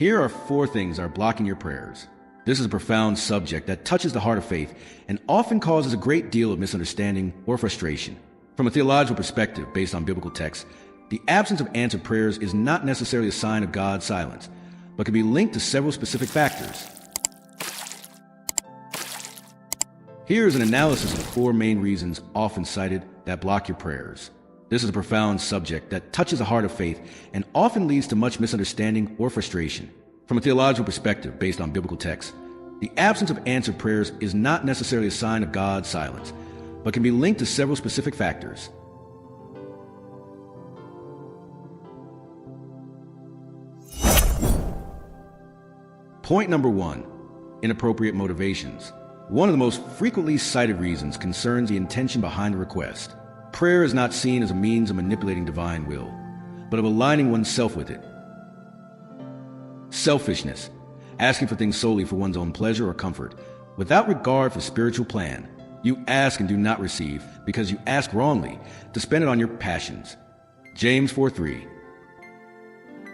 Here are 4 things that are blocking your prayers. This is a profound subject that touches the heart of faith and often causes a great deal of misunderstanding or frustration. From a theological perspective based on biblical texts, the absence of answered prayers is not necessarily a sign of God's silence, but can be linked to several specific factors. Here is an analysis of the 4 main reasons often cited that block your prayers. This is a profound subject that touches the heart of faith and often leads to much misunderstanding or frustration. From a theological perspective based on biblical texts, the absence of answered prayers is not necessarily a sign of God's silence, but can be linked to several specific factors. Point number 1, inappropriate motivations. One of the most frequently cited reasons concerns the intention behind the request. Prayer is not seen as a means of manipulating divine will, but of aligning oneself with it. Selfishness, asking for things solely for one's own pleasure or comfort, without regard for spiritual plan. You ask and do not receive because you ask wrongly to spend it on your passions. James 4:3.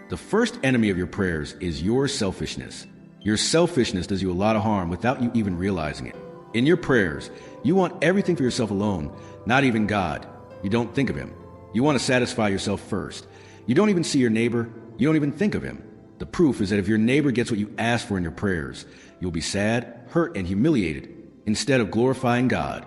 The first enemy of your prayers is your selfishness. Your selfishness does you a lot of harm without you even realizing it. In your prayers, you want everything for yourself alone, not even God. You don't think of Him. You want to satisfy yourself first. You don't even see your neighbor. You don't even think of him. The proof is that if your neighbor gets what you ask for in your prayers, you'll be sad, hurt, and humiliated instead of glorifying God.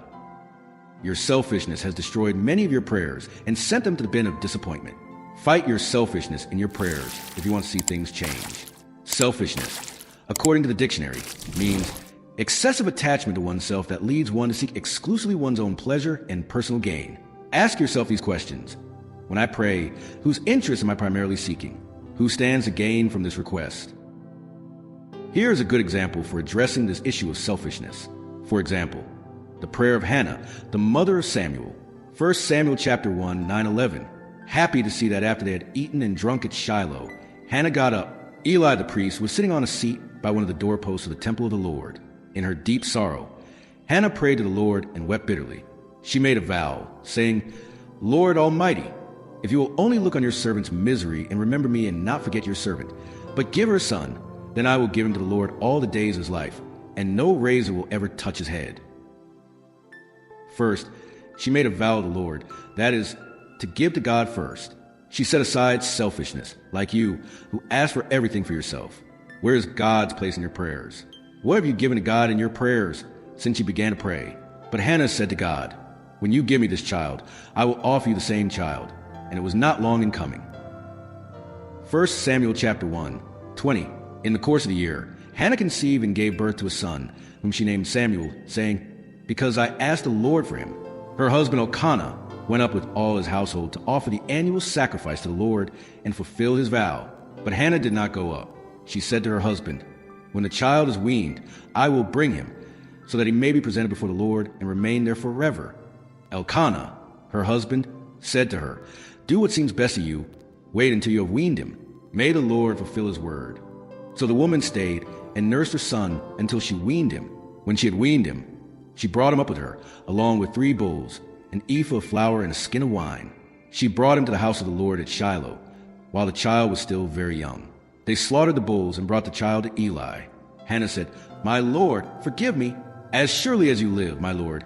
Your selfishness has destroyed many of your prayers and sent them to the bin of disappointment. Fight your selfishness in your prayers if you want to see things change. Selfishness, according to the dictionary, means excessive attachment to oneself that leads one to seek exclusively one's own pleasure and personal gain. Ask yourself these questions. When I pray, whose interest am I primarily seeking? Who stands to gain from this request? Here is a good example for addressing this issue of selfishness. For example, the prayer of Hannah, the mother of Samuel. 1 Samuel chapter 1, 9-11. Happy to see that after they had eaten and drunk at Shiloh, Hannah got up. Eli the priest was sitting on a seat by one of the doorposts of the temple of the Lord. In her deep sorrow, Hannah prayed to the Lord and wept bitterly. She made a vow, saying, Lord Almighty, if you will only look on your servant's misery and remember me and not forget your servant, but give her a son, then I will give him to the Lord all the days of his life, and no razor will ever touch his head. First, she made a vow to the Lord, that is, to give to God first. She set aside selfishness, like you, who ask for everything for yourself. Where is God's place in your prayers? What have you given to God in your prayers since you began to pray? But Hannah said to God, when you give me this child, I will offer you the same child. And it was not long in coming. 1 Samuel chapter 1, 20. In the course of the year, Hannah conceived and gave birth to a son, whom she named Samuel, saying, because I asked the Lord for him. Her husband Elkanah went up with all his household to offer the annual sacrifice to the Lord and fulfill his vow. But Hannah did not go up. She said to her husband, when the child is weaned, I will bring him, so that he may be presented before the Lord and remain there forever. Elkanah, her husband, said to her, do what seems best to you. Wait until you have weaned him. May the Lord fulfill his word. So the woman stayed and nursed her son until she weaned him. When she had weaned him, she brought him up with her, along with 3 bulls, an ephah of flour, and a skin of wine. She brought him to the house of the Lord at Shiloh, while the child was still very young. They slaughtered the bulls and brought the child to Eli. Hannah said, my Lord, forgive me. As surely as you live, my Lord,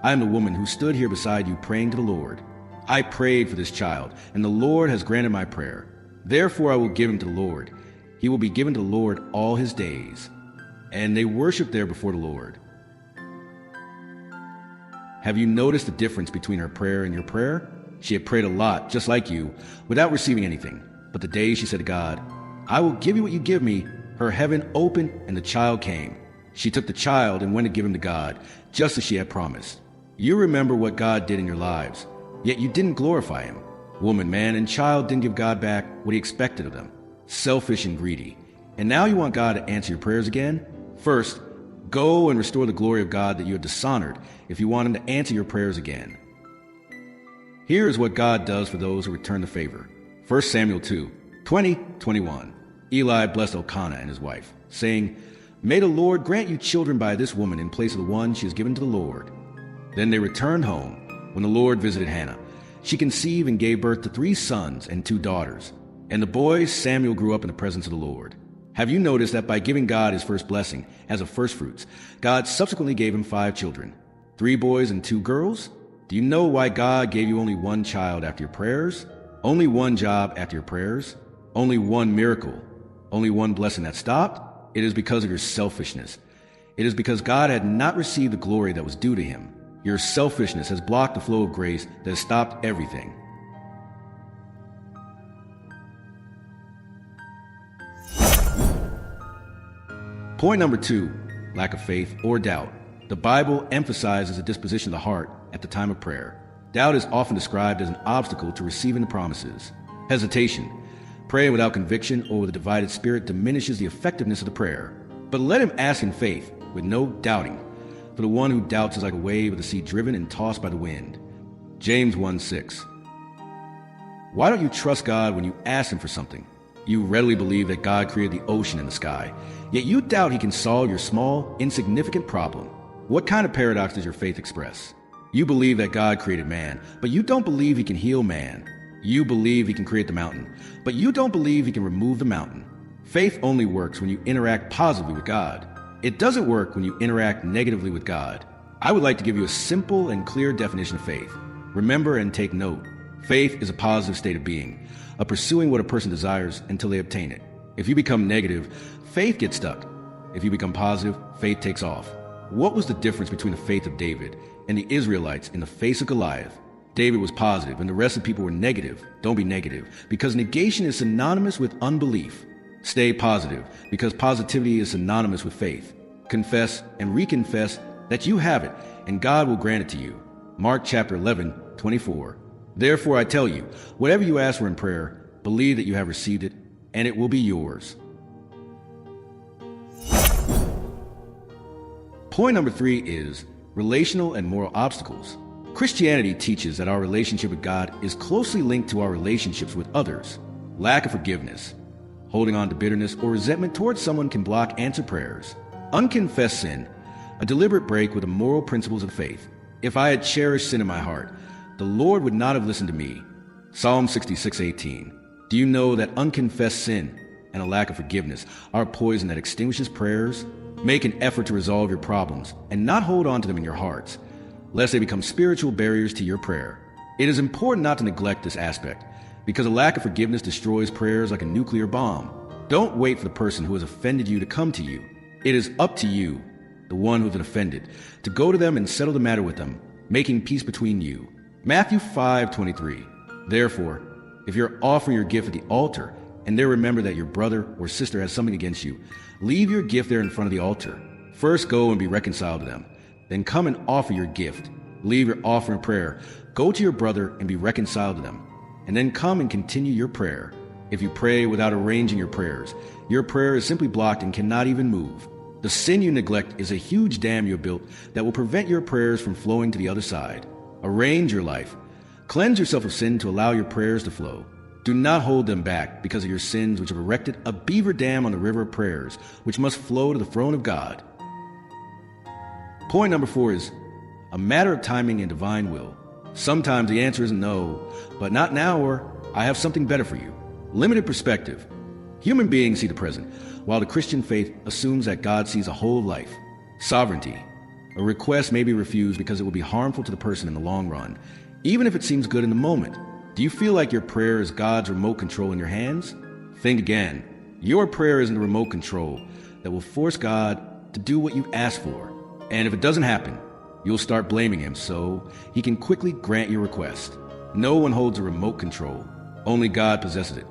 I am the woman who stood here beside you praying to the Lord. I prayed for this child, and the Lord has granted my prayer. Therefore I will give him to the Lord. He will be given to the Lord all his days. And they worshiped there before the Lord. Have you noticed the difference between her prayer and your prayer? She had prayed a lot, just like you, without receiving anything. But the day she said to God, I will give you what you give me, her heaven opened and the child came. She took the child and went to give him to God, just as she had promised. You remember what God did in your lives. Yet you didn't glorify him. Woman, man, and child didn't give God back what he expected of them. Selfish and greedy. And now you want God to answer your prayers again? First, go and restore the glory of God that you had dishonored if you want him to answer your prayers again. Here is what God does for those who return the favor. 1 Samuel 2, 20-21. Eli blessed Elkanah and his wife, saying, may the Lord grant you children by this woman in place of the one she has given to the Lord. Then they returned home. When the Lord visited Hannah, she conceived and gave birth to 3 sons and 2 daughters. And the boy Samuel grew up in the presence of the Lord. Have you noticed that by giving God his first blessing as a first fruits, God subsequently gave him 5 children, 3 boys and 2 girls? Do you know why God gave you only 1 child after your prayers? Only 1 job after your prayers? Only 1 miracle? Only 1 blessing that stopped? It is because of your selfishness. It is because God had not received the glory that was due to him. Your selfishness has blocked the flow of grace that has stopped everything. Point number 2, lack of faith or doubt. The Bible emphasizes a disposition of the heart at the time of prayer. Doubt is often described as an obstacle to receiving the promises. Hesitation. Praying without conviction or with a divided spirit diminishes the effectiveness of the prayer. But let him ask in faith, with no doubting. For the one who doubts is like a wave of the sea driven and tossed by the wind. James 1:6. Why don't you trust God when you ask him for something? You readily believe that God created the ocean and the sky, yet you doubt he can solve your small, insignificant problem. What kind of paradox does your faith express? You believe that God created man, but you don't believe he can heal man. You believe he can create the mountain, but you don't believe he can remove the mountain. Faith only works when you interact positively with God. It doesn't work when you interact negatively with God. I would like to give you a simple and clear definition of faith. Remember and take note. Faith is a positive state of being, of pursuing what a person desires until they obtain it. If you become negative, faith gets stuck. If you become positive, faith takes off. What was the difference between the faith of David and the Israelites in the face of Goliath? David was positive and the rest of the people were negative. Don't be negative, because negation is synonymous with unbelief. Stay positive, because positivity is synonymous with faith. Confess and reconfess that you have it, and God will grant it to you. Mark chapter 11:24. Therefore I tell you, whatever you ask for in prayer, believe that you have received it, and it will be yours. Point number 3 is relational and moral obstacles. Christianity teaches that our relationship with God is closely linked to our relationships with others. Lack of forgiveness, holding on to bitterness or resentment towards someone can block answered prayers. Unconfessed sin, a deliberate break with the moral principles of faith. If I had cherished sin in my heart, the Lord would not have listened to me. Psalm 66:18. Do you know that unconfessed sin and a lack of forgiveness are a poison that extinguishes prayers? Make an effort to resolve your problems and not hold on to them in your hearts, lest they become spiritual barriers to your prayer. It is important not to neglect this aspect, because a lack of forgiveness destroys prayers like a nuclear bomb. Don't wait for the person who has offended you to come to you. It is up to you, the one who has been offended, to go to them and settle the matter with them, making peace between you. Matthew 5:23. Therefore, if you're offering your gift at the altar, and there remember that your brother or sister has something against you, leave your gift there in front of the altar. First go and be reconciled to them. Then come and offer your gift. Leave your offer in prayer. Go to your brother and be reconciled to them. And then come and continue your prayer. If you pray without arranging your prayer is simply blocked and cannot even move. The sin you neglect is a huge dam you have built that will prevent your prayers from flowing to the other side. Arrange your life. Cleanse yourself of sin to allow your prayers to flow. Do not hold them back because of your sins, which have erected a beaver dam on the river of prayers, which must flow to the throne of God. Point number 4 is a matter of timing and divine will. Sometimes the answer is no, but not now, or I have something better for you. Limited perspective. Human beings see the present, while the Christian faith assumes that God sees a whole life. Sovereignty. A request may be refused because it will be harmful to the person in the long run, even if it seems good in the moment. Do you feel like your prayer is God's remote control in your hands? Think again. Your prayer isn't a remote control that will force God to do what you ask for. And if it doesn't happen, you'll start blaming him so he can quickly grant your request. No one holds a remote control. Only God possesses it.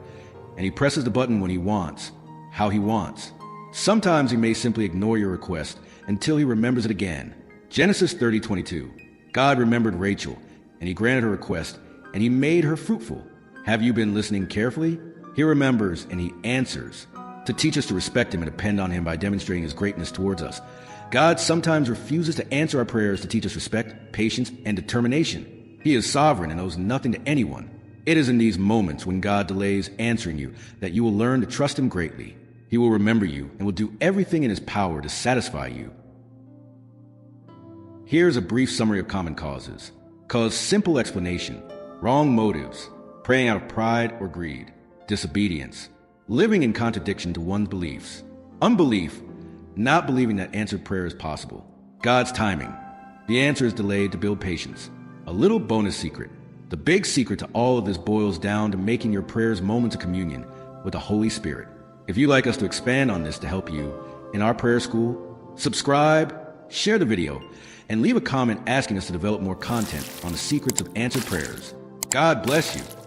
And he presses the button when he wants, how he wants. Sometimes he may simply ignore your request until he remembers it again. Genesis 30:22. God remembered Rachel, and he granted her request, and he made her fruitful. Have you been listening carefully? He remembers and he answers, to teach us to respect him and depend on him by demonstrating his greatness towards us. God sometimes refuses to answer our prayers to teach us respect, patience, and determination. He is sovereign and owes nothing to anyone. It is in these moments when God delays answering you that you will learn to trust him greatly. He will remember you and will do everything in his power to satisfy you. Here's a brief summary of common causes. Cause simple explanation. Wrong motives. Praying out of pride or greed. Disobedience. living in contradiction to one's beliefs. Unbelief, not believing that answered prayer is possible. God's timing. The answer is delayed to build patience. A little bonus secret. The big secret to all of this boils down to making your prayers moments of communion with the Holy Spirit. If you'd like us to expand on this to help you in our prayer school, subscribe, share the video, and leave a comment asking us to develop more content on the secrets of answered prayers. God bless you.